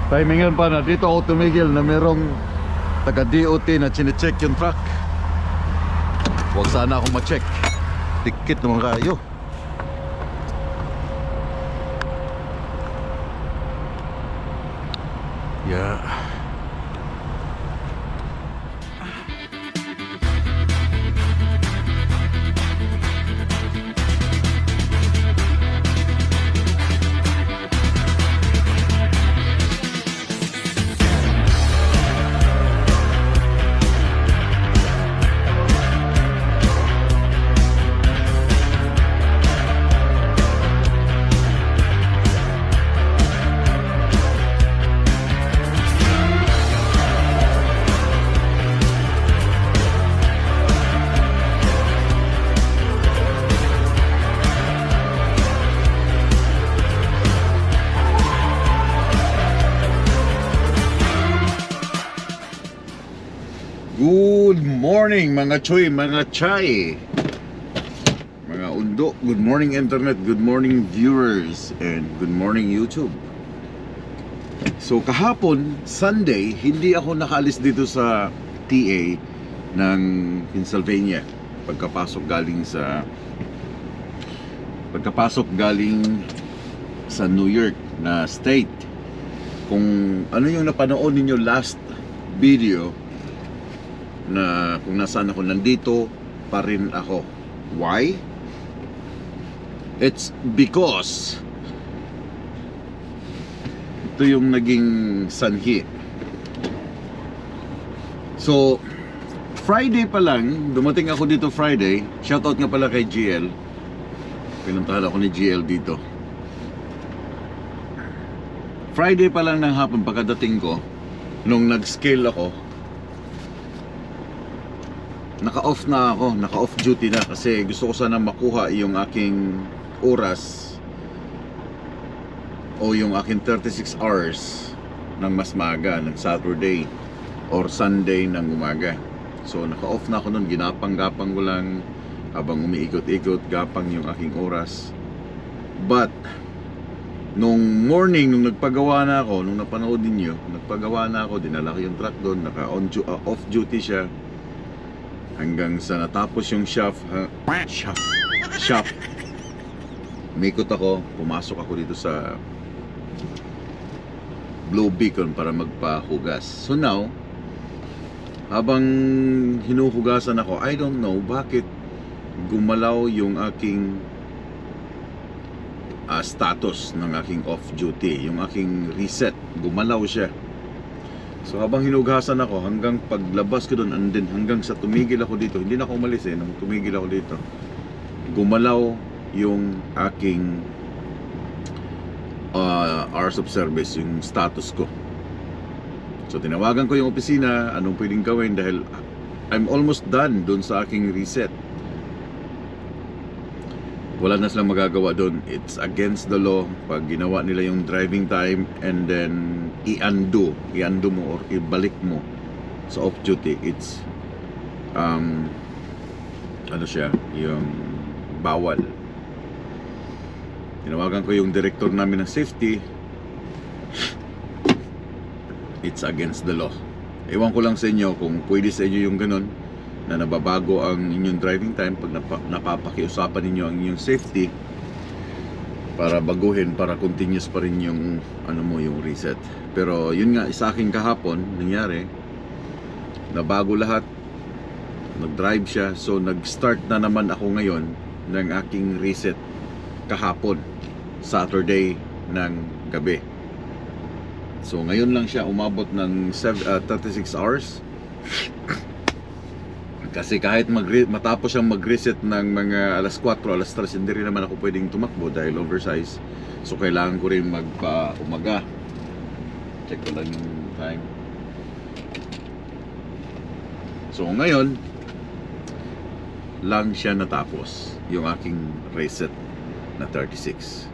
Timingan pa na dito ako tumigil na merong taga DOT na chinecheck yung truck. Huwag sana akong ma-check. Tikit naman kayo. Yeah. Good morning mga choy, mga chay, mga undo. Good morning internet, good morning viewers, and good morning YouTube. So kahapon, Sunday, hindi ako nakaalis dito sa TA ng Pennsylvania pagkapasok galing sa New York na state. Kung ano yung napanood ninyo last video na kung nasaan ako, nandito pa rin ako. Why? It's because ito yung naging sanhi. So Friday pa lang, dumating ako dito Friday. Shoutout nga pala kay GL. Pinuntahan ako ni GL dito. Friday pa lang ng hapon pagkadating ko, nung nag-scale ako, naka-off na ako, naka-off duty na kasi gusto ko sana makuha yung aking oras o yung aking 36 hours ng mas maaga, ng Saturday or Sunday ng umaga. So naka-off na ako nun, ginapang-gapang ko lang habang umiikot-ikot, gapang yung aking oras. But nung morning, nung nagpagawa na ako, nung napanood ninyo, nagpagawa na ako, dinala ko yung truck doon, naka-off duty siya hanggang sa natapos yung shop. Umikot ako, pumasok ako dito sa Blue Beacon para magpahugas. So now, habang hinuhugasan ako, I don't know bakit gumalaw yung aking status ng aking off duty, yung aking reset, gumalaw siya. So habang hinugasan ako, hanggang paglabas ko doon, and then hanggang sa tumigil ako dito, hindi na ako umalis nung tumigil ako dito, gumalaw yung aking hours of service, yung status ko. So tinawagan ko yung opisina, anong pwedeng gawin dahil I'm almost done doon sa aking reset. Wala na silang magagawa doon. It's against the law pag ginawa nila yung driving time and then i-undo mo or ibalik mo sa off duty. It's ano siya, yung bawal. Tinawagan ko yung director namin ng safety. It's against the law. Ewan ko lang sa inyo kung pwede sa inyo yung ganun, na nababago ang inyong driving time pag napapakiusapan ninyo ang inyong safety para baguhin, para continuous pa rin yung ano mo, yung reset. Pero yun nga, sa akin kahapon nangyari, nabago lahat, nag-drive siya. So nag-start na naman ako ngayon ng aking reset kahapon, Saturday ng gabi. So ngayon lang siya umabot ng 36 hours. Kasi kahit matapos siyang mag-reset ng mga alas 4, alas 3, hindi rin naman ako pwedeng tumakbo dahil oversize. So kailangan ko rin magpa-umaga. Check ko lang yung time. So ngayon lang siya natapos yung aking reset na 36.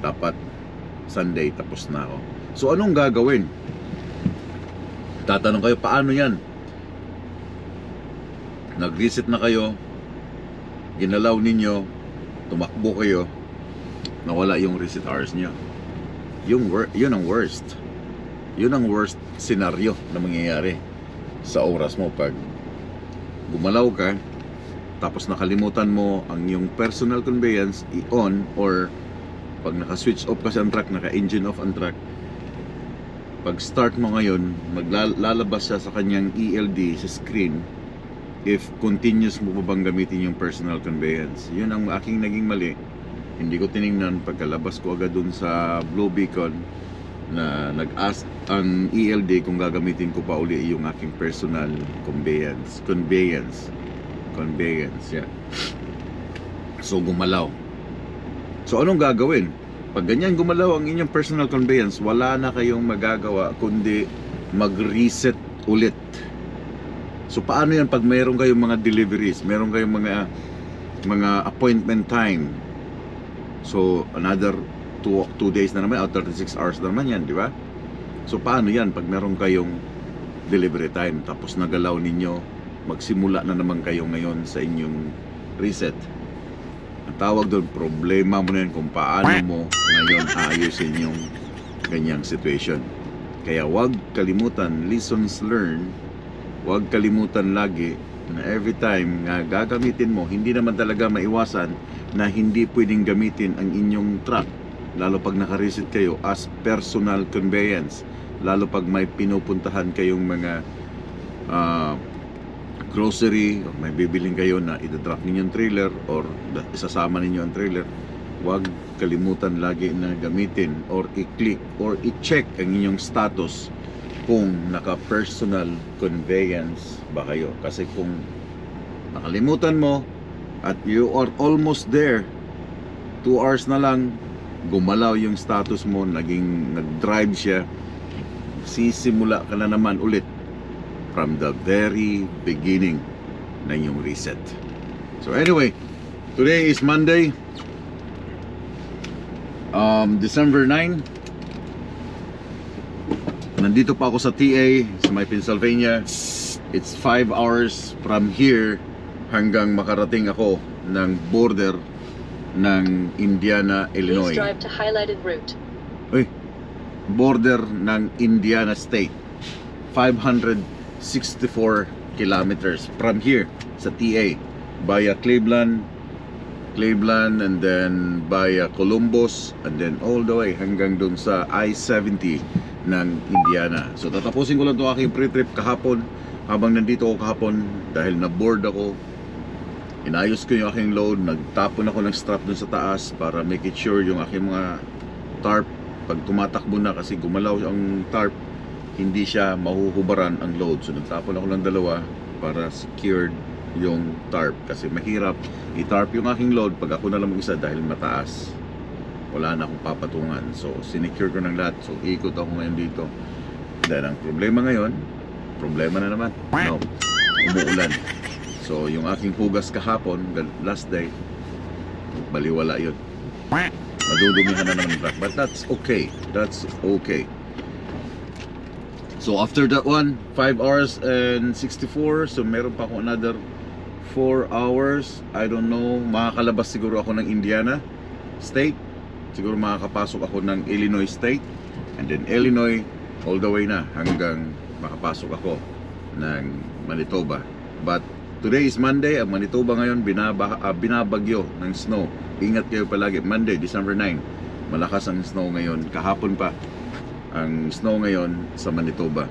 Dapat Sunday tapos na ako. So anong gagawin? Tatanong kayo, paano yan? Nag-reset na kayo, ginalaw ninyo, tumakbo kayo, nawala yung reset hours nyo. Yun ang worst. Yun ang worst scenario na mangyayari sa oras mo pag gumalaw ka, tapos nakalimutan mo ang yung personal conveyance i-on, or pag naka-switch off kasi ang truck, naka-engine off ang truck, pag start mo ngayon, maglalabas siya sa kanyang ELD sa screen if continuous mo pa bang gamitin yung personal conveyance. Yun ang aking naging mali. Hindi ko tiningnan. Pagkalabas ko agad dun sa Blue Beacon na nag-ask ang ELD kung gagamitin ko pa uli yung aking personal conveyance, yeah. So gumalaw. So anong gagawin? Pag ganyan gumalaw ang inyong personal conveyance, wala na kayong magagawa kundi mag-reset ulit. So paano yan pag mayroon kayong mga deliveries, mayroon kayong mga appointment time? So another 2 days na naman, 36 hours na naman yan, di ba? So paano yan pag mayroon kayong delivery time, tapos nagalaw ninyo, magsimula na naman kayo ngayon sa inyong reset? Ang tawag doon, problema mo na yan kung paano mo ngayon ayusin yung ganyang situation. Kaya wag kalimutan, lessons learned. Huwag kalimutan lagi na every time nga gagamitin mo, hindi naman talaga maiwasan na hindi pwedeng gamitin ang inyong truck, lalo pag naka-reset kayo as personal conveyance, lalo pag may pinupuntahan kayong mga grocery, o may bibiling kayo na ida-drop ninyong trailer or isasama ninyo ang trailer. Huwag kalimutan lagi na gamitin or i-click or i-check ang inyong status kung naka-personal conveyance ba kayo. Kasi kung nakalimutan mo at you are almost there, 2 hours na lang, gumalaw yung status mo, nag-drive siya, sisimula ka na naman ulit from the very beginning na yung reset. So anyway, today is Monday, December 9. Nandito pa ako sa TA sa may Pennsylvania. It's 5 hours from here hanggang makarating ako ng border ng Indiana, Illinois. Please drive to highlighted route. Uy, border ng Indiana State. 564 kilometers from here sa TA via Cleveland, and then via Columbus, and then all the way hanggang dun sa I-70 ng Indiana. So tatapusin ko lang itong aking pre-trip kahapon. Habang nandito ako kahapon, dahil na-bored ako, inayos ko yung aking load, nagtapon ako ng strap dun sa taas para make it sure yung aking mga tarp, pag tumatakbo na, kasi gumalaw ang tarp, hindi siya mahuhubaran ang load. So nagtapon ako ng dalawa para secured yung tarp, kasi mahirap i-tarp yung aking load pag ako na lang mag-isa dahil mataas. Wala na akong papatungan. So sinecure ko ng lahat. So ikot ako ngayon dito. Dahil ang problema ngayon, problema na naman, no, umuulan. So yung aking hugas kahapon, last day, baliwala yun. Madudumihan na naman yung truck. But that's okay. That's okay. So after that one, 5 hours and 64. So meron pa ako another 4 hours. I don't know, makakalabas siguro ako ng Indiana State. Siguro makakapasok ako ng Illinois State, and then Illinois all the way na hanggang makapasok ako ng Manitoba. But today is Monday, ang Manitoba ngayon binabagyo ng snow. Ingat kayo palagi. Monday, December 9, malakas ang snow ngayon. Kahapon pa ang snow ngayon sa Manitoba.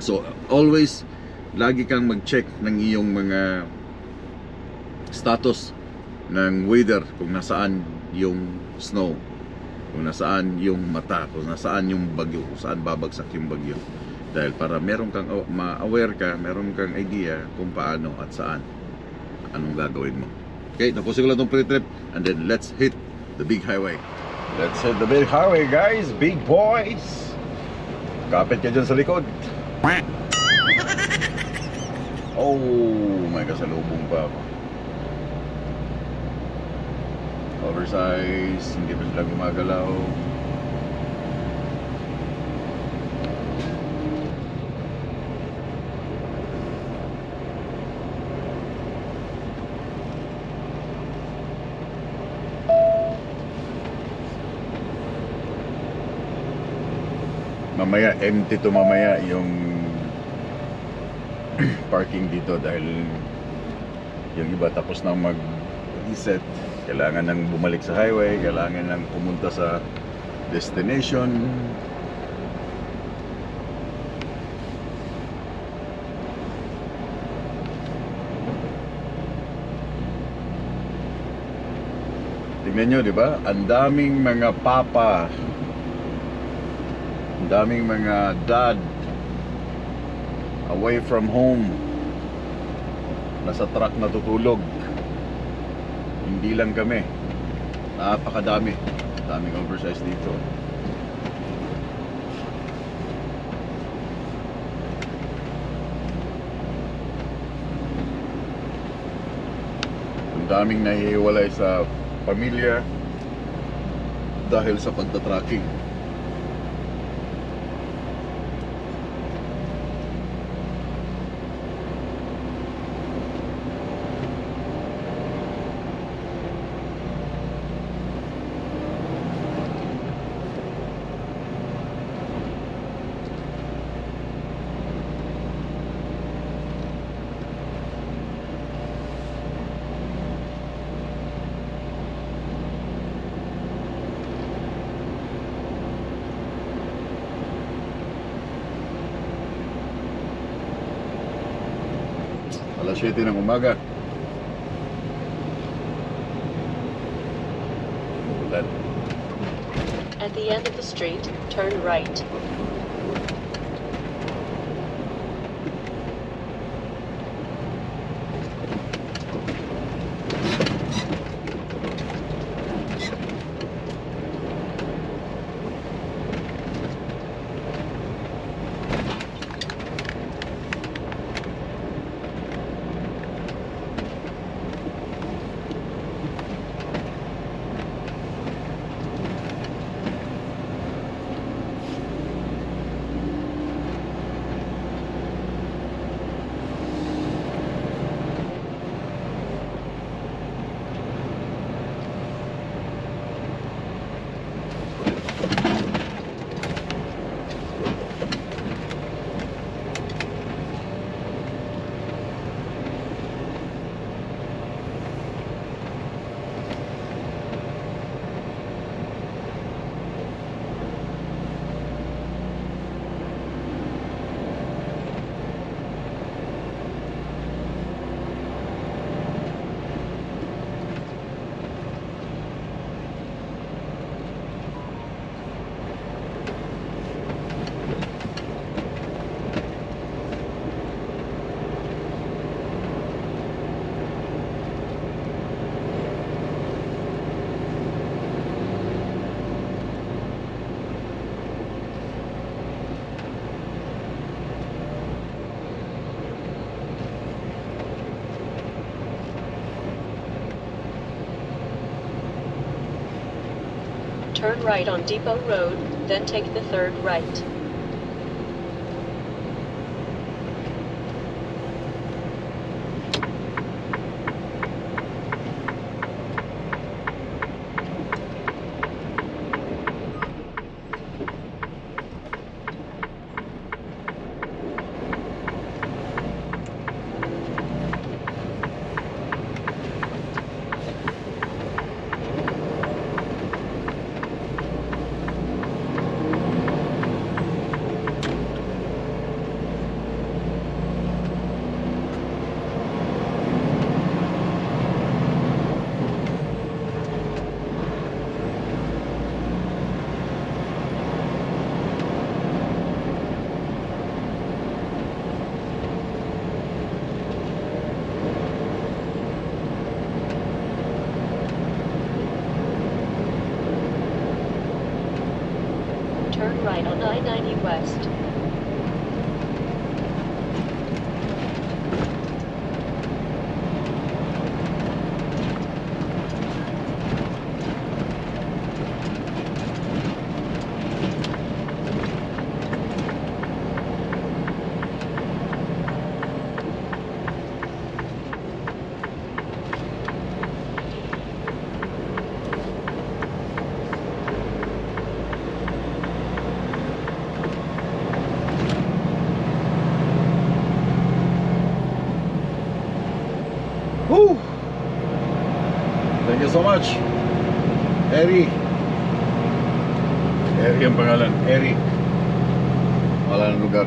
So always, lagi kang mag-check ng iyong mga status ng weather, kung nasaan yung snow, kung nasaan yung mata, kung nasaan yung bagyo, kung saan babagsak yung bagyo. Dahil para meron kang ma-aware ka, meron kang idea kung paano at saan, anong gagawin mo. Okay, tapusin ko lang itong pre-trip, and then let's hit the big highway. Let's hit the big highway, guys. Big boys. Kapit ka dyan sa likod. Oh my God, salubong pa ako. Oversize, hindi pa sila gumagalaw. mamaya empty to mamaya yung parking dito dahil yung iba tapos na mag-reset, kailangan nang bumalik sa highway, kailangan nang pumunta sa destination. Tingnan nyo, di ba? Ang daming mga papa, ang daming mga dad away from home, nasa truck natutulog. Hindi lang kami, napakadami, daming oversize dito. Ang daming nahihiwalay sa pamilya dahil sa pagtatracking. Alas 7 ng umaga. Ulan. At the end of the street, turn right. Turn right on Depot Road, then take the third right. Turn right on I-90 West. Eri. Eri ang pangalan. Eri. Pangalan ng lugar.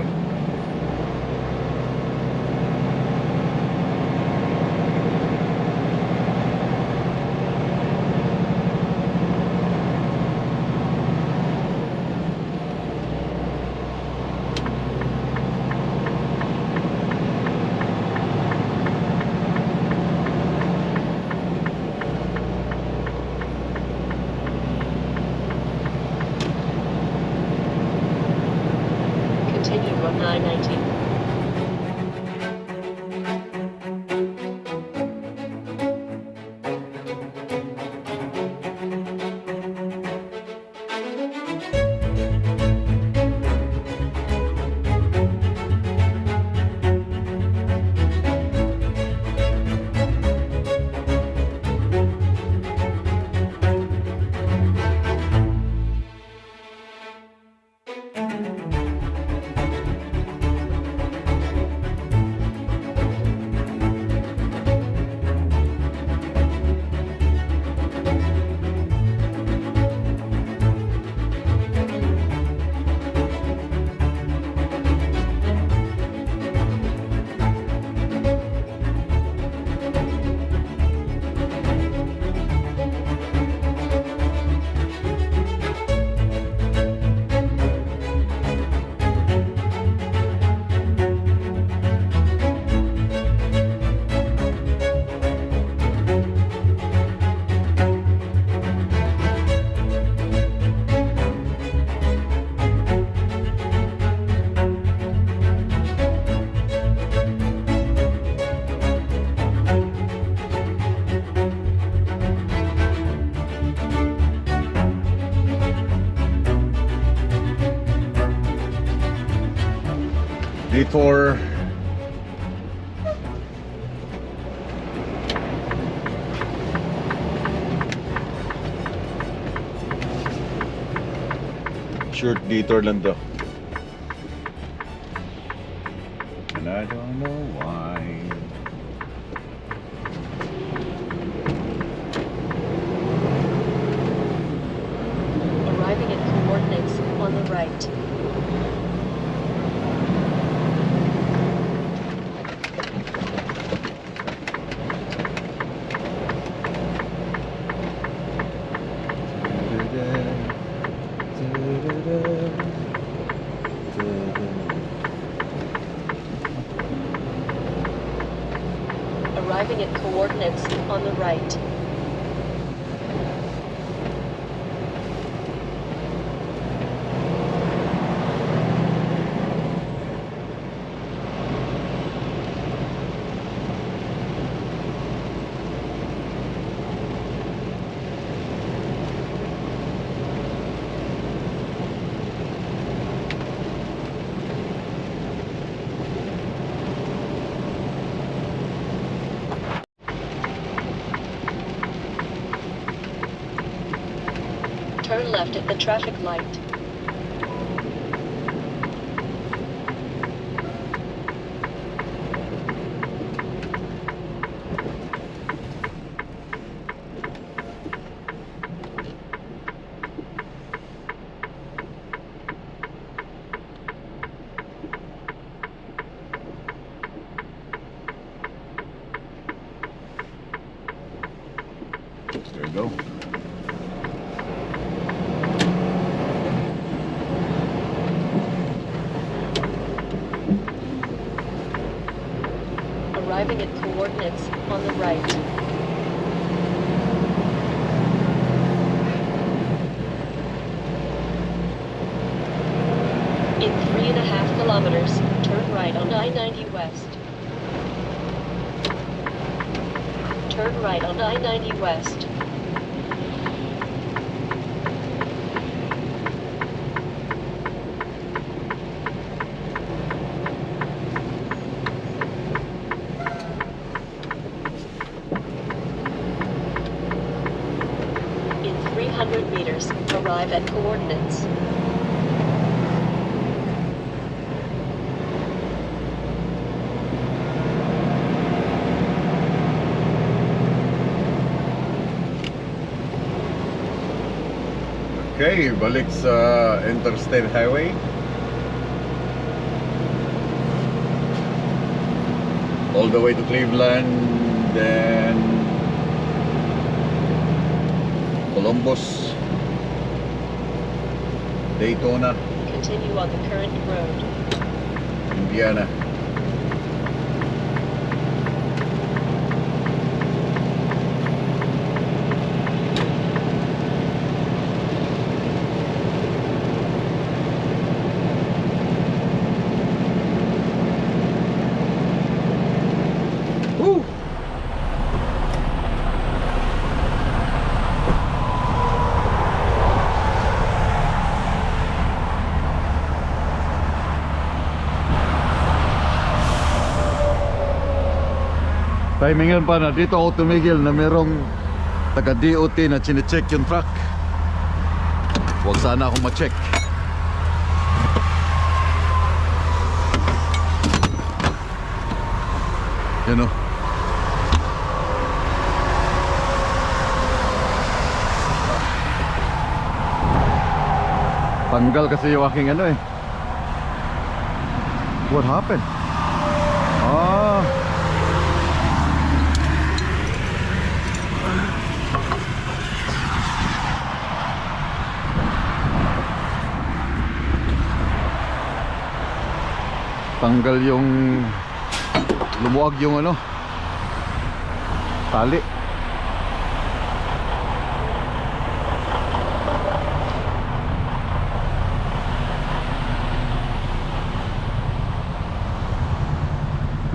Continue on I-90. Detour. Short detour lang to. And I don't know why. Arriving at coordinates on the right. Arriving at coordinates on the right. Turn left at the traffic light. There you go. Arriving at coordinates on the right. In 3.5 kilometers, turn right on I-90 West. Turn right on I-90 West. In 300 meters, arrive at coordinates. Okay, balik sa Interstate Highway. All the way to Cleveland, then Columbus, Daytona, Continue on the current road. Indiana. Woo! Timingan pa na dito ako tumigil na merong taga DOT na chinecheck yung truck. Huwag sana akong ma-check. Yan o. Tanggal kasi yung aking ano eh. What happened? Ah. Tanggal yung lumuwag yung ano tali.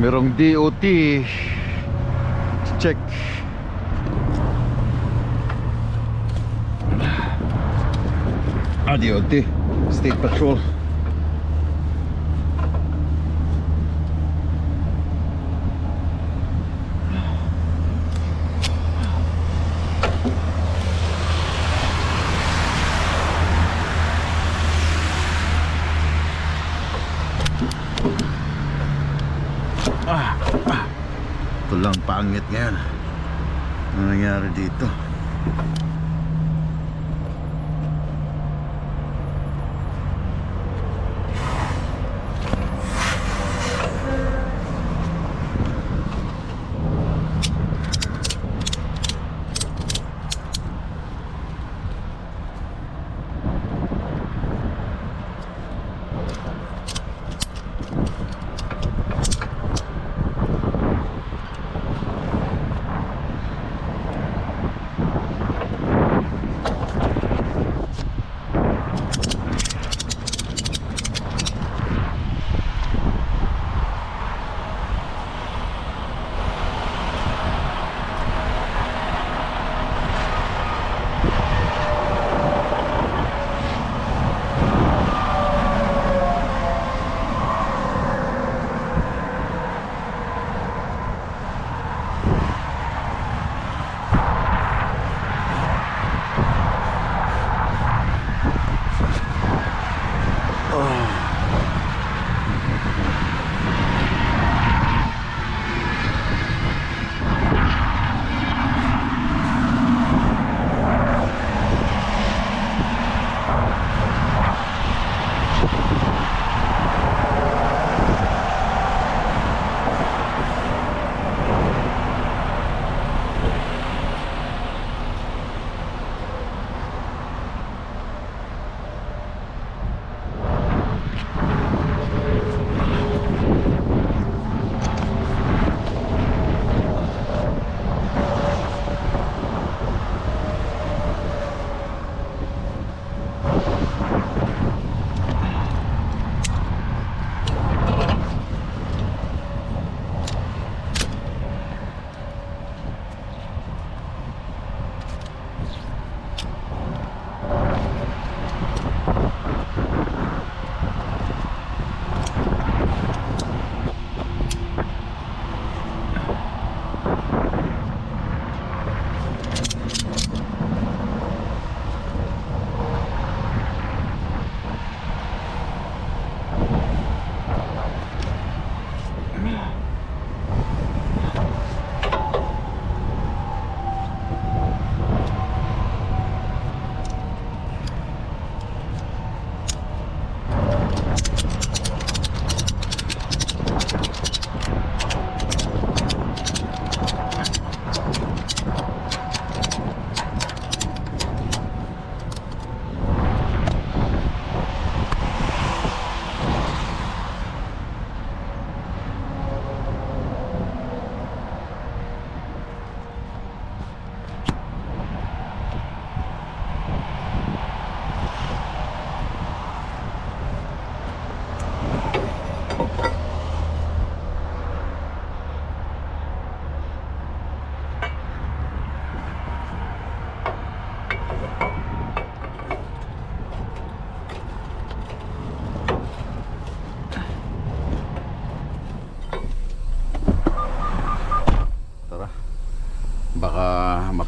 Merong DOT check. DOT State Patrol. Ito lang pangit ngayon. Ano nangyari dito?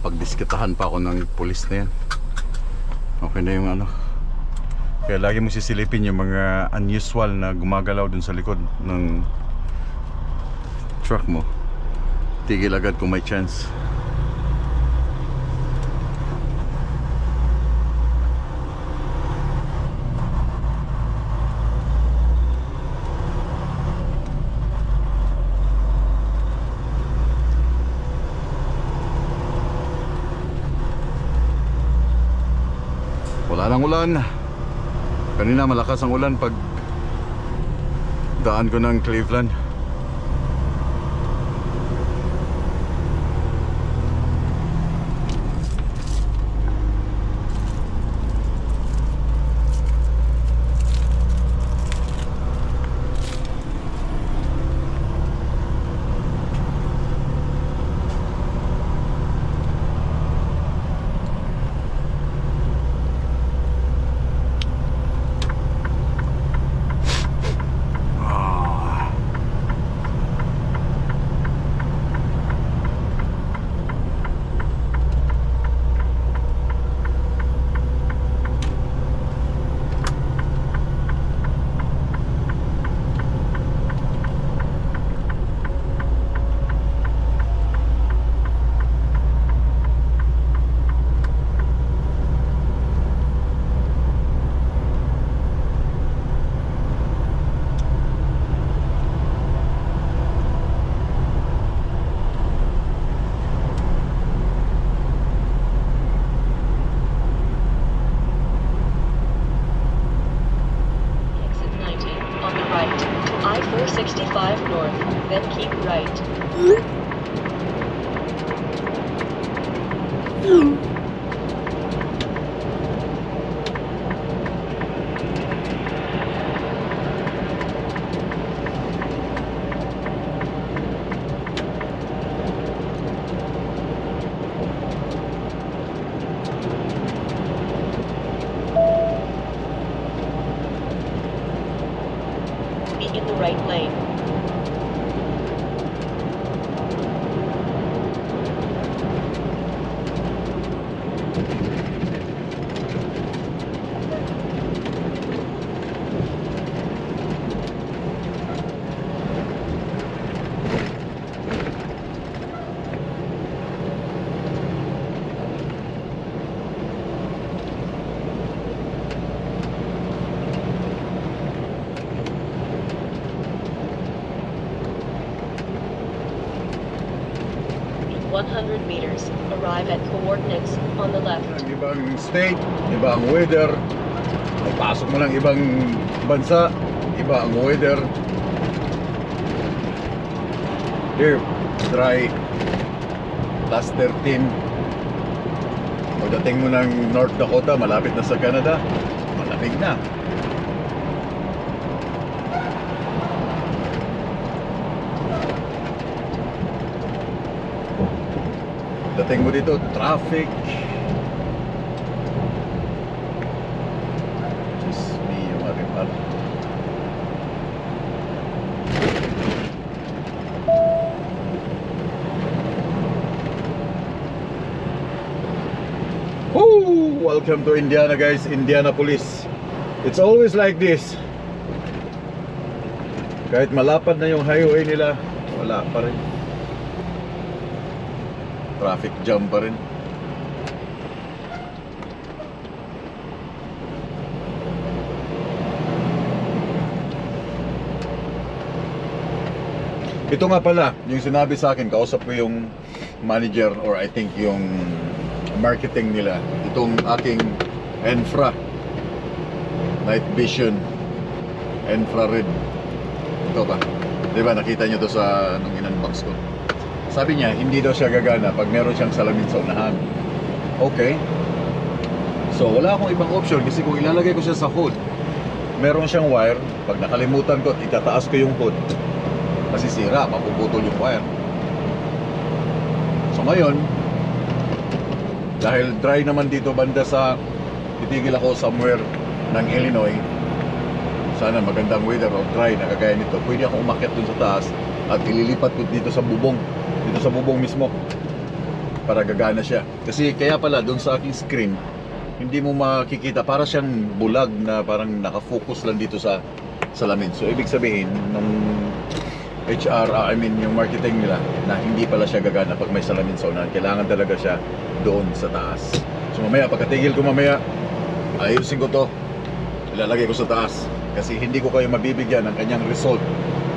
mapagdiskitahan pa ako ng pulis na yan. Okay na yung ano. Kaya lagi mo sisilipin yung mga unusual na gumagalaw dun sa likod ng truck mo. Tigil agad kung may chance. Wala nang ulan. Kanina malakas ang ulan pag daan ko ng Cleveland. Exit 90 on the right to I-465 north, then keep right. Be in the right lane. In 100 meters, arrive at coordinates on the left. Ibang state, ibang weather. Pagpasok mo ng ibang bansa, iba ang weather. Here, dry. Plus 13. Pagdating mo ng North Dakota, malapit na sa Canada, malamig na. Dating mo dito, traffic. Just me, yung ating par. Woo! Welcome to Indiana, guys. Indianapolis. It's always like this. Kahit malapad na yung highway nila, wala pa rin. Traffic jam pa rin. Ito nga pala, yung sinabi sa akin, kausap ko yung manager or I think yung marketing nila. Itong aking Enfra Night Vision Infrared. Ito ba? Diba nakita nyo to sa nung in-unbox ko. Sabi niya, hindi daw siya gagana pag meron siyang salamin sa unahan. Okay. So, wala akong ibang option kasi kung ilalagay ko siya sa hood, meron siyang wire. Pag nakalimutan ko at itataas ko yung hood, masisira, mapuputol yung wire. So, ngayon, dahil dry naman dito banda sa, titigil ako somewhere ng Illinois, sana magandang weather o dry na kagaya nito, pwede akong umakyat dun sa taas at ililipat ko dito sa bubong mismo. para gagana siya. Kasi kaya pala doon sa aking screen, hindi mo makikita, para siyang bulag na parang nakafocus lang dito sa salamin. So ibig sabihin nung yung marketing nila, na hindi pala siya gagana pag may salamin sa unahan. Kailangan talaga siya doon sa taas. So mamaya, pagkatigil ko mamaya, ayusin ko to, ilalagay ko sa taas. Kasi hindi ko kayo mabibigyan ng kanyang result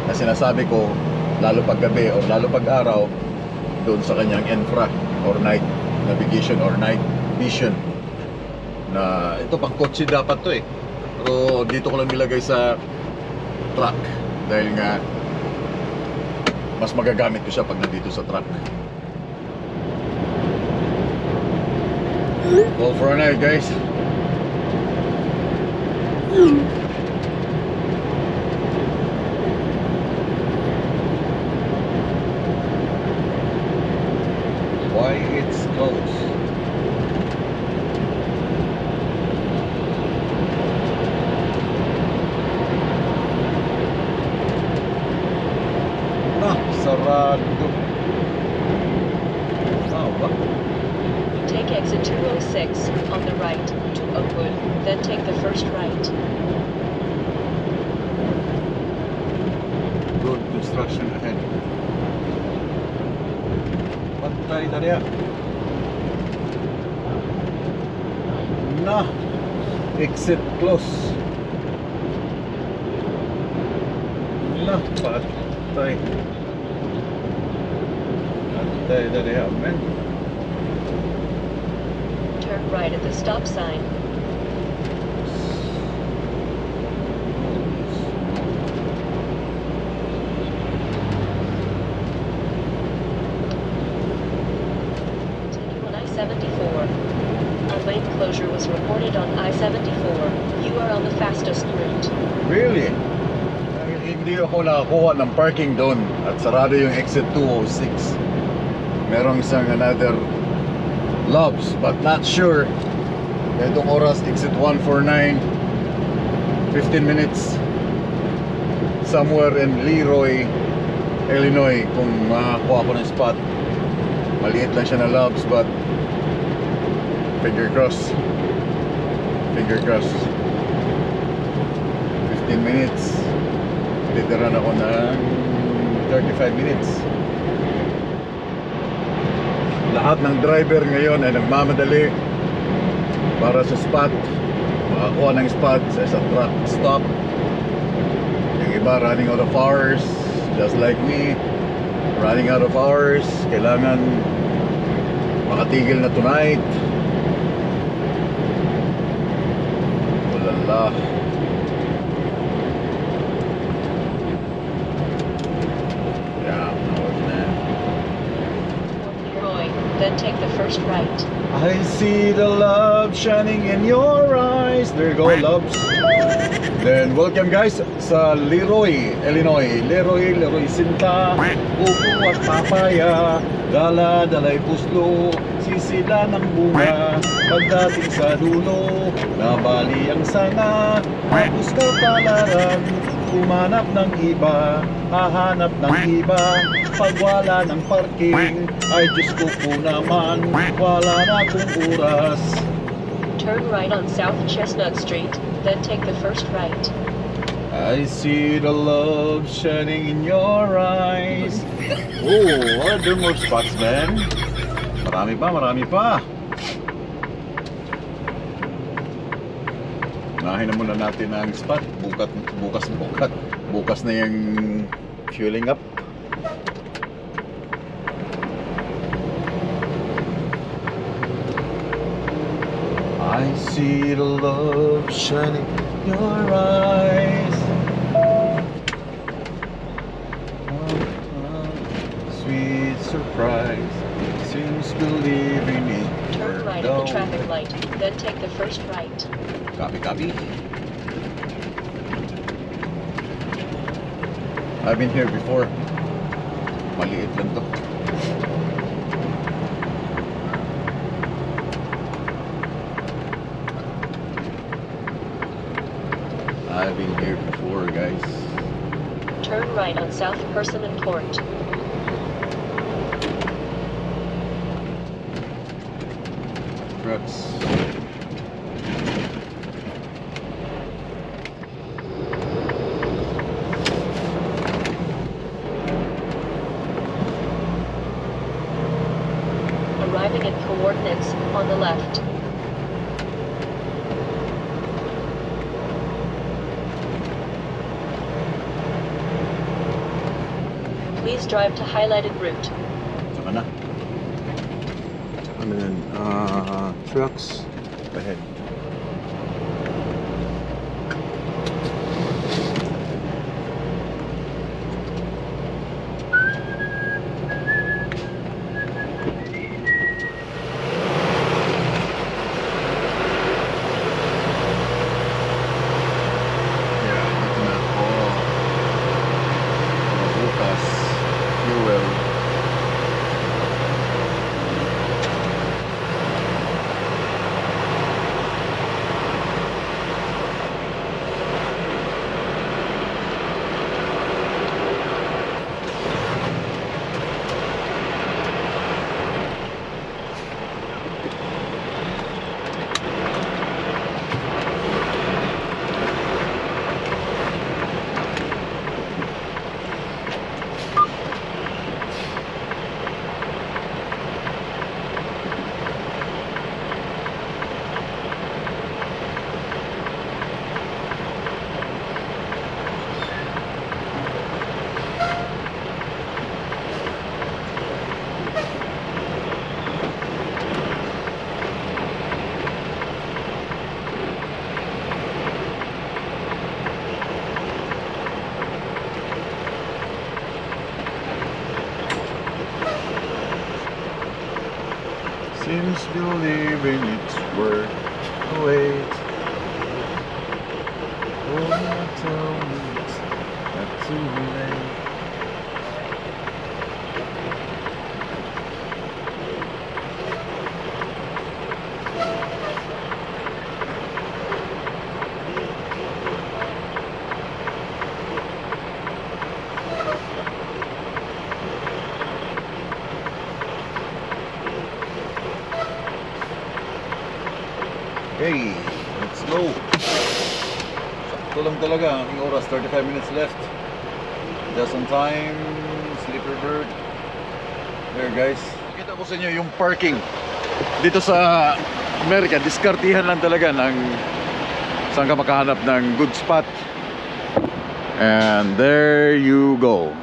na sinasabi ko, lalo pag gabi o lalo pag araw, doon sa kanyang infra or night navigation or night vision. Na ito pang kotse dapat to eh. Pero dito ko lang nilagay sa truck dahil nga mas magagamit ko siya pag nandito sa truck. Go for a night, guys. Why it's closed? Sarado. Ba? Take exit 206 on the right to Oakwood, then take the first right. Road construction ahead. Patay tadi ya. Nah, exit close. Nah, patay. Patay tadi ya, men. Turn right at the stop sign. Continue on I-74. A lane closure was reported on I-74. You are on the fastest route. Really? Hindi ako nakakuha ng parking doon at sarado yung exit 206. Merong isang another Loves, but not sure. Itong oras, exit 149, 15 minutes somewhere in Leroy, Illinois. Kung makakuha ko ng spot, maliit lang siya na Loves, but finger cross. Finger cross. 15 minutes. Titiran ako ng 35 minutes. Lahat ng driver ngayon ay nagmamadali para sa spot, makakuha ng spot sa isang truck stop. Yung iba running out of hours, just like me, running out of hours. Kailangan makatigil na tonight. Walala. Then take the first right. I see the love shining in your eyes. There you go, loves. Then welcome guys sa Leroy, Illinois. Leroy Sinta, buko at papaya, dala-dalay puslo, sisila ng bunga. Pagdating sa dulo, nabali ang sanga, tapos ka palaran, humanap ng iba, hahanap ng iba. Pag wala ng parking, ay Diyos ko po naman, wala na akong oras. Turn right on South Chestnut Street, then take the first right. I see the love shining in your eyes. Oh, are there more spots, man? Marami pa. Unahin na muna natin ang spot. Bukas na yung fueling up. I see the love shining in your eyes. Sweet surprise, seems believing it. Turn right at the traffic light, then take the first right. Copy. I've been here before. Maliit lang to. I've been here before, guys. Turn right on South Persimmon Court. trucks. Arriving at coordinates on the left. Please drive to highlighted route. Saka na. Ano yan? Trucks. Ahead. Fuel. Seems believing it's worth the wait. Oh, tell me it's not too late. Okay, let's go. Sakto lang talaga ang oras, 35 minutes left. Just on time, sleeper bird. There guys. Kita ko sa inyo yung parking. Dito sa Amerika, diskartihan lang talaga ng saan ka makahanap ng good spot. And there you go.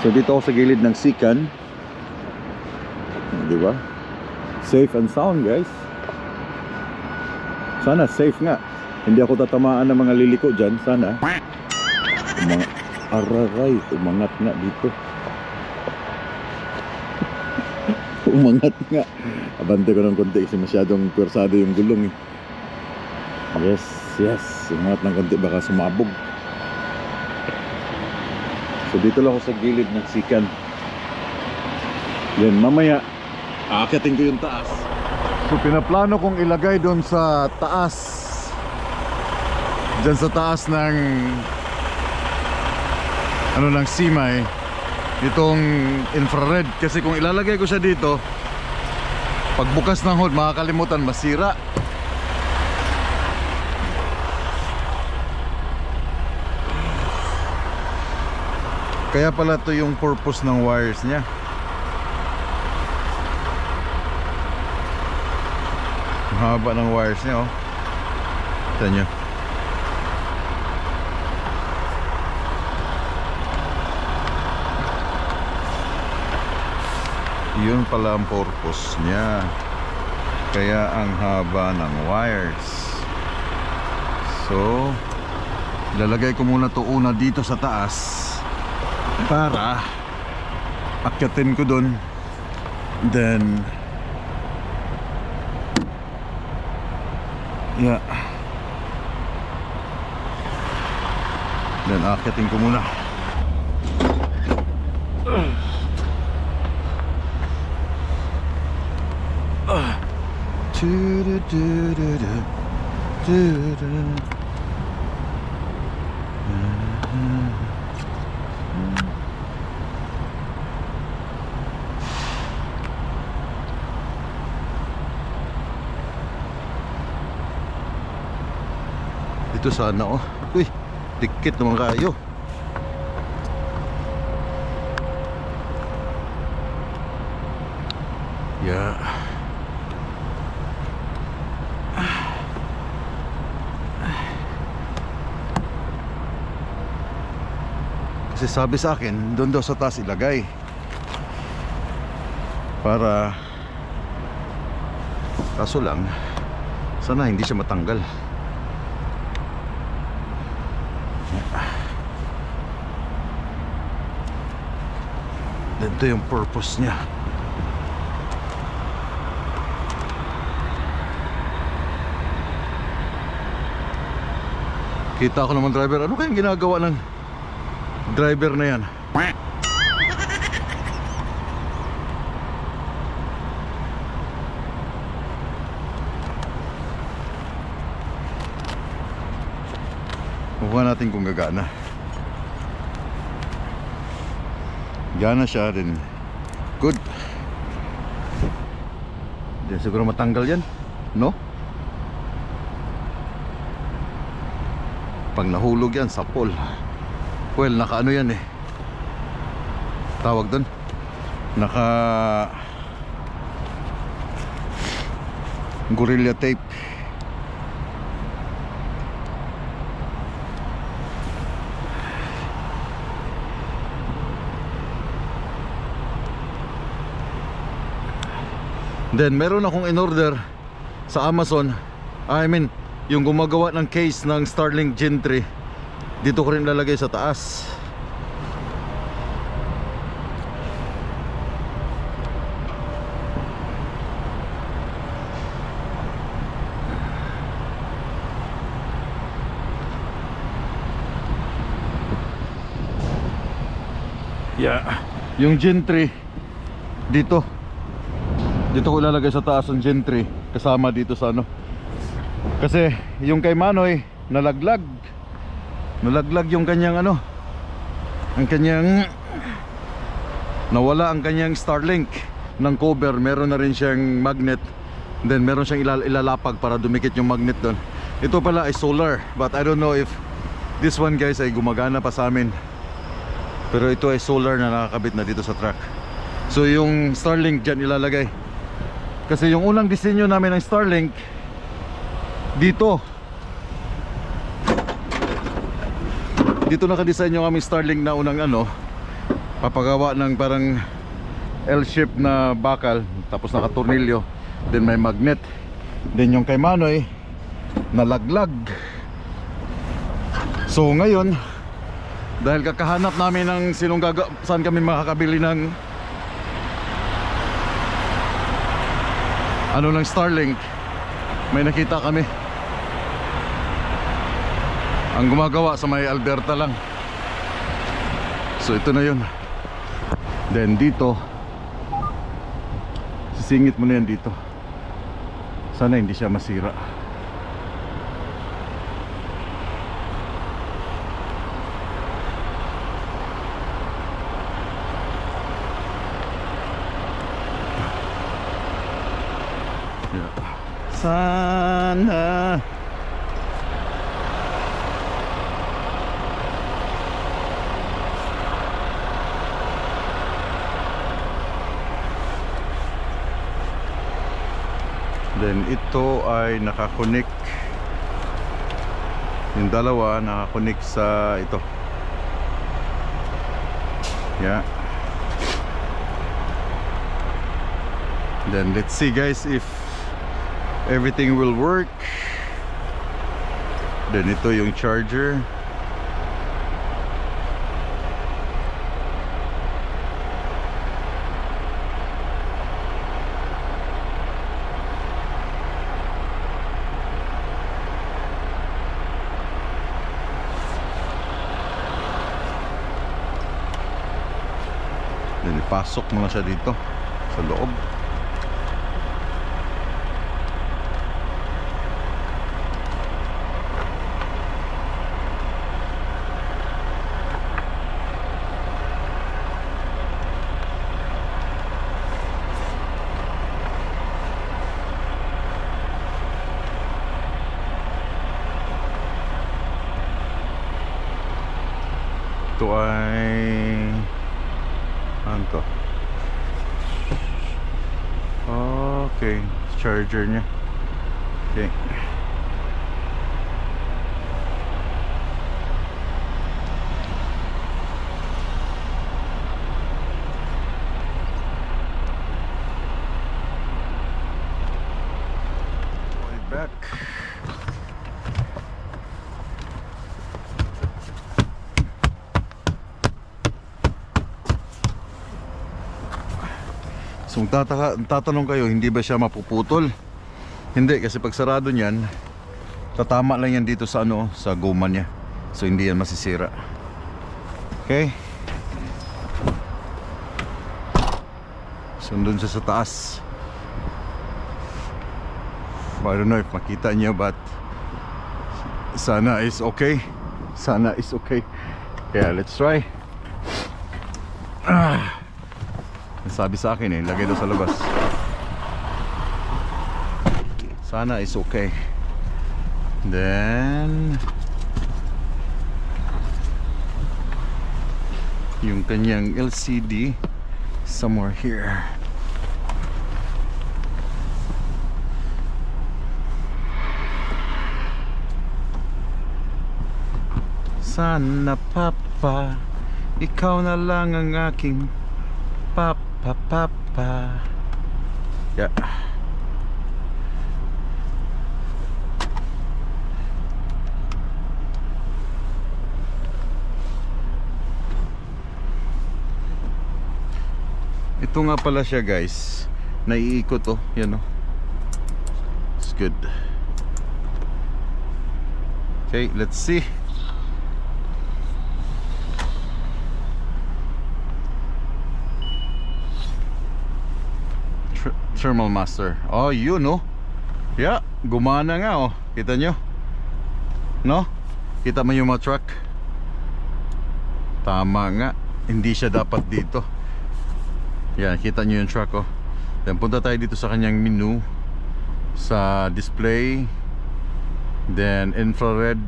So dito ako sa gilid ng Sikan. Di ba? Safe and sound guys. Sana safe nga. Hindi ako tatamaan ng mga liliko dyan. Sana. Mga araray. Umangat nga dito. Umangat nga. Abante ko ng konti kasi masyadong pwersado yung gulong eh. Yes, yes. Umangat ng konti baka sumabog. So dito lang ako sa gilid ng Sikan. Yan, mamaya aakyatin ko yung taas. So pinaplano kong ilagay doon sa taas, dyan sa taas ng ano ng Simay, itong infrared. Kasi kung ilalagay ko siya dito, pagbukas ng hood makakalimutan masira. Kaya pala to yung purpose ng wires niya. Haba ng wires niya oh. Kita nyo. Yun pala ang purpose niya. Kaya ang haba ng wires. So lalagay ko muna to una dito sa taas para akyatin ko dun. Then yeah. Then akyatin ko muna. Dito sana oh. Uy, dikit naman kayo. Yeah. Kasi sabi sa akin, doon daw sa taas ilagay. Para kaso lang, sana hindi siya matanggal. Ito yung purpose niya. Kita ko naman driver, ano kayang ginagawa ng driver na yan? Mukha natin kung gagana. Gana siya din. Good. Hindi siguro matanggal yan, no? Pag nahulog yan sa pole, well, naka ano yan eh, tawag doon, naka gorilla tape. Then meron akong in-order sa Amazon, I mean yung gumagawa ng case ng Starlink Gen 3. Dito ko rin lalagay sa taas. Yeah, yung Gen 3 dito ko ilalagay sa taas ang Gen 3 kasama dito sa ano. Kasi yung kay Manoy nalaglag yung kanyang ano, ang kanyang nawala ang kanyang Starlink ng cover. Meron na rin siyang magnet, then meron siyang ilalapag para dumikit yung magnet doon. Ito pala ay solar, but I don't know if this one guys ay gumagana pa sa amin. Pero ito ay solar na nakakabit na dito sa truck. So yung Starlink dyan ilalagay. Kasi yung unang disenyo namin ng Starlink dito nakadesign yung aming Starlink na unang ano, papagawa ng parang L-shape na bakal, tapos nakatornilyo, then may magnet. Then yung kay Manoy nalaglag. So ngayon, dahil kakahanap namin ng saan kami makakabili ng ano ng Starlink, may nakita kami ang gumagawa sa may Alberta lang. So ito na yun. Then dito sisingit mo na yan dito. Sana hindi siya masira. Sana then ito ay nakakonek, yung dalawa nakakonek sa ito. Yeah. Then let's see guys if everything will work. Then ito yung charger. Then ipasok mo na siya dito sa loob. Ito ay ano to? Okay, charger niya. Okay. Back. So tatanong kayo, hindi ba siya mapuputol? Hindi, kasi pag sarado niyan, tatama lang yan dito sa ano, sa goma niya. So hindi yan masisira. Okay? So doon siya sa taas. I don't know if makita niyo, but sana is okay. Sana is okay. Yeah, let's try. Sabi sa akin eh, lagay daw sa labas. Sana is okay. Then yung kanyang LCD somewhere here. Sana papa, ikaw na lang ang aking papa. Yeah. Ito nga pala siya guys, naiikot oh, yan oh. It's good. Okay, let's see. Thermal master. Oh, yun no. Yeah, gumana nga oh. Kita nyo? No? Kita mo yung mga truck? Tama nga. Hindi siya dapat dito. Yan, kita nyo yung truck oh. Then punta tayo dito sa kanyang menu. Sa display. Then infrared.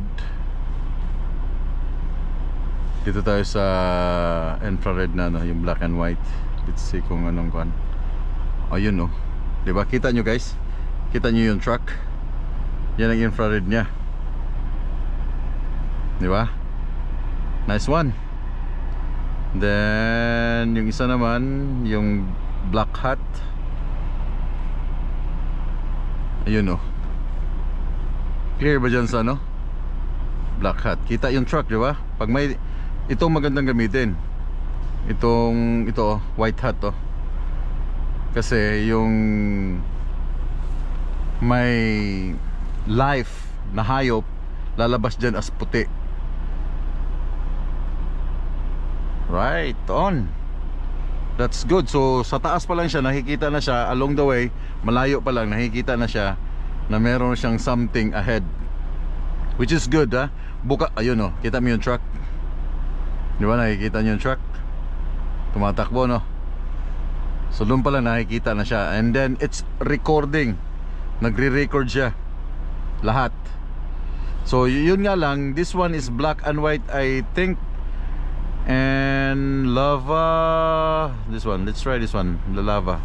Dito tayo sa infrared na no, yung black and white. Let's see kung anong kuan. Oh, yun no. Diba? Kita nyo guys? Kita nyo yung truck? Yan ang infrared nya. Diba? Nice one. Then yung isa naman, yung black hat. Ayun no. Clear ba dyan sa ano? Black hat. Kita yung truck, diba? Pag may, itong magandang gamitin. Ito oh, white hat oh. Kasi yung may life na hayop lalabas dyan as puti. Right on. That's good. So sa taas pa lang siya, nakikita na siya. Along the way, malayo pa lang, nakikita na siya na meron siyang something ahead, which is good ha. Buka, ayun oh, kita mo yung truck. Di ba nakikita niyo yung truck? Tumatakbo no. So doon pala nakikita na siya. And then it's recording. Nagre-record siya lahat. So yun nga lang, this one is black and white I think. And lava. This one, let's try this one. The lava.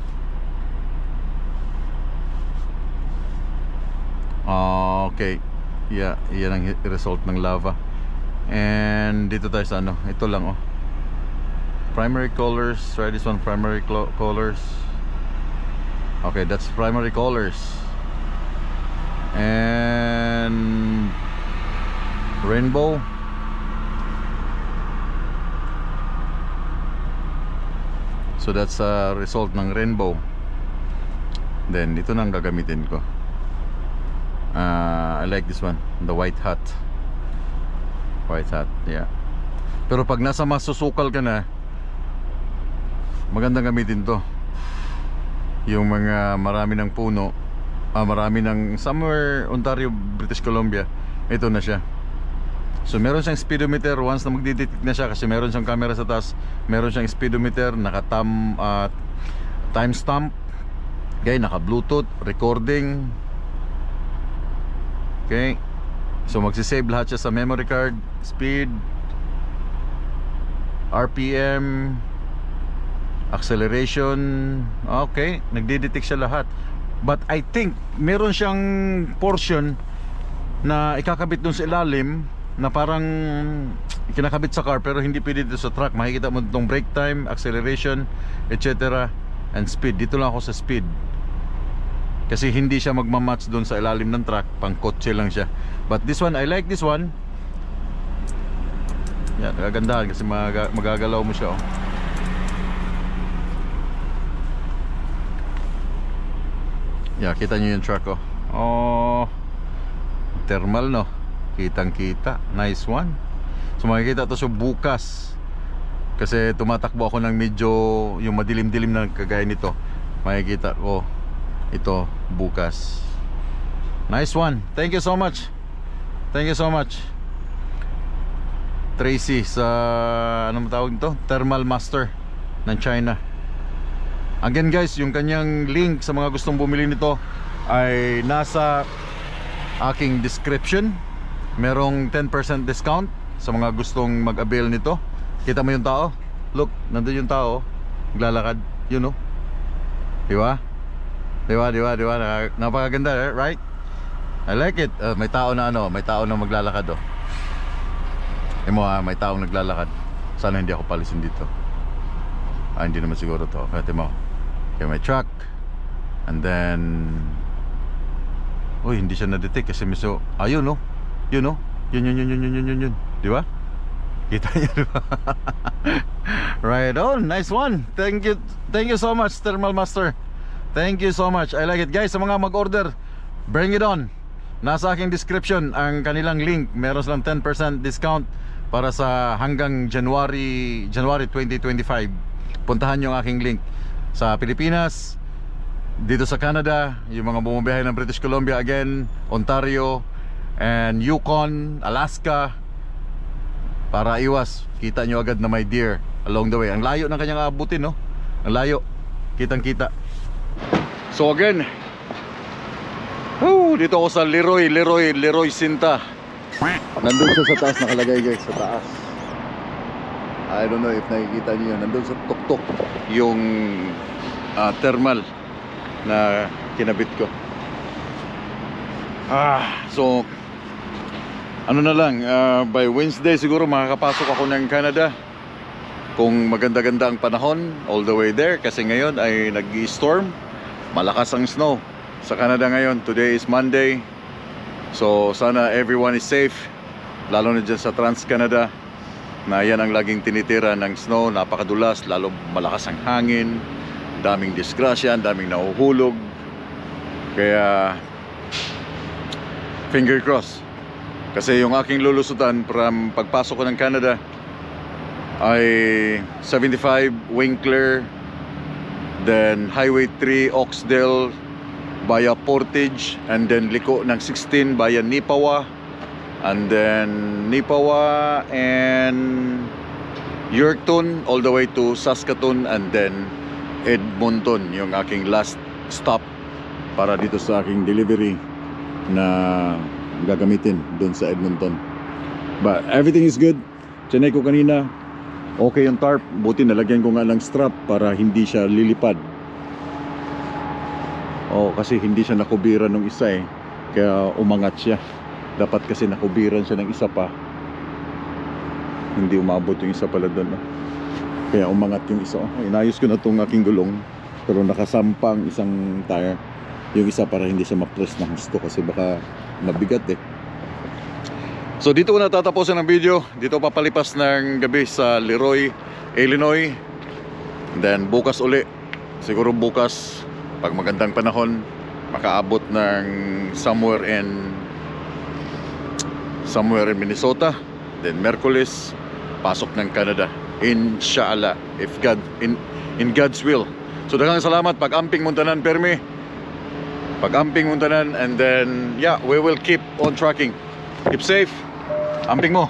Okay. Yeah, yan ang result ng lava. And dito tayo sa ano, ito lang oh. Primary colors, try this one, primary colors. Okay, that's primary colors. And rainbow. So that's a result ng rainbow. Then ito nang gagamitin ko. I like this one, the white hat. White hat, yeah. Pero pag nasa masusukal ka na, magandang gamitin to. Yung mga marami ng puno, marami ng somewhere Ontario, British Columbia. Ito na siya. So meron siyang speedometer. Once na magdidetect na siya, kasi meron siyang camera sa taas, meron siyang speedometer, naka timestamp, okay, naka bluetooth, recording. Okay, so magsisave lahat siya sa memory card, speed. RPM, acceleration, okay, nagdi-detect siya lahat. But I think meron siyang portion na ikakabit dun sa ilalim na parang kinakabit sa car pero hindi pwede dito sa truck. Makikita mo itong brake time, acceleration, etc. and speed. Dito lang ako sa speed kasi hindi siya magmamatch dun sa ilalim ng truck, pang kotse lang siya. But this one, I like this one. Yan, kagandahan kasi magagalaw mo siya, oh. Yeah, kita nyo yung truck, oh. Oh, thermal, no? Kitang kita, nice one. So makikita to so bukas kasi tumatakbo ako ng medyo yung madilim-dilim na kagaya nito. Makikita ko ito bukas. Nice one, thank you so much. Thank you so much Tracy sa ano tawag nito? Thermal Master ng China. Again guys, yung kanyang link sa mga gustong bumili nito ay nasa aking description. Merong 10% discount sa mga gustong mag-avail nito. Kita mo yung tao? Look, nandun yung tao, naglalakad, you know. Diba? Diba? Napakaganda, right? I like it. May tao na may tao na maglalakad, oh. May taong naglalakad. Sana hindi ako palisin dito. Hindi naman siguro to. Kaya mo. Okay, may truck. And then hindi siya na-detect kasi miso. Ayun, no? Yun, no? Yun. Di ba? Kita niyo, di ba? Right on. Nice one. Thank you so much, Thermal Master. Thank you so much. I like it. Guys, sa mga mag-order, bring it on. Nasa aking description ang kanilang link. Meron silang 10% discount para sa hanggang January 2025. Puntahan yung aking link. Sa Pilipinas, dito sa Canada, yung mga bumabiyahe ng British Columbia again, Ontario, and Yukon, Alaska, para iwas, kita nyo agad na may deer along the way. Ang layo ng kanyang abutin, no? Ang layo, kitang kita. So again, dito ako sa Leroy Sinta. Nandun siya sa taas, nakalagay guys, sa taas. I don't know if nakikita niyo yan. Nandun sa tuktok yung thermal na kinabit ko. So ano na lang, by Wednesday siguro makakapasok ako ng Canada kung maganda-ganda ang panahon all the way there, kasi ngayon ay nag-storm, malakas ang snow sa Canada ngayon. Today is Monday, so sana everyone is safe, lalo na dyan sa Trans-Canada na yan ang laging tinitira ng snow. Napakadulas, lalo malakas ang hangin, daming disgrasya, daming nahuhulog. Kaya finger cross, kasi yung aking lulusutan from pagpasok ko ng Canada ay 75 Winkler, then Highway 3 Oxdale via Portage, and then liko ng 16 via Nipawa, and then Nipawa and Yorkton all the way to Saskatoon, and then Edmonton yung aking last stop para dito sa aking delivery na gagamitin doon sa Edmonton. But everything is good. Chinay ko kanina, okay yung tarp. Buti nalagyan ko nga ng strap para hindi siya lilipad. Kasi hindi siya nakubiran ng isa kaya umangat siya. Dapat kasi nakubiran siya ng isa pa, hindi umabot yung isa pala doon, no? Kaya umangat yung isa. Inayos ko na itong aking gulong, pero nakasampang isang tire yung isa para hindi siya ma-press ng gusto, kasi baka mabigat So dito ko natatapusin ang video. Dito papalipas ng gabi sa Leroy, Illinois. Then bukas uli, siguro bukas pag magandang panahon, makaabot ng somewhere in Minnesota. Then Merkulis, pasok ng Canada, inshallah, if God in God's will. So daghang salamat. Pag-amping Muntanan permi, pag-amping Muntanan, and then we will keep on tracking. Keep safe. Amping mo.